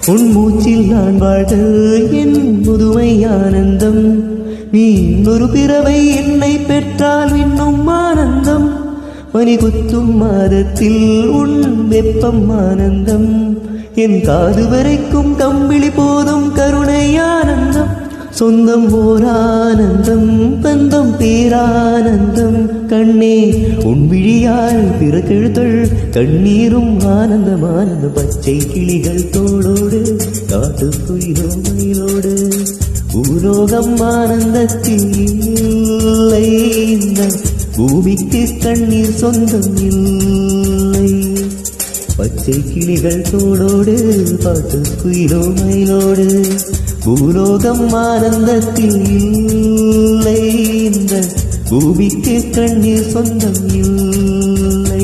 உன் மூச்சில் நான் வாழ என் முதுமை ஆனந்தம். நீ இன்னொரு பிறவை என்னை பெற்றால் இன்னும் ஆனந்தம். பனி குத்தும் மாதத்தில் உன் வெப்பம் ஆனந்தம். என் காது வரைக்கும் கம்பிளி போதும் கருணை ஆனந்தம். சொந்தம் ஓர் ஆனந்தம், பந்தம் பேரானந்தம். கண்ணே உன் விழியால் பிறக்கெழுத்தள் கண்ணீரும் ஆனந்தம் ஆனந்தம். பச்சை கிளிகள் தோளோடு காட்டு குயிலோ மயிலோடு பூலோகம் ஆனந்தத்தில் இல்லை. இந்த பூமிக்கு கண்ணீர் சொந்தம் இல்லை. பச்சை கிளிகள் தோளோடு பாட்டு குயிலோ மயிலோடு பூலோகம் ஆனந்தத்தில் இல்லை. இந்த பூமிக்கு கண்ணீர் சொந்தம் இல்லை.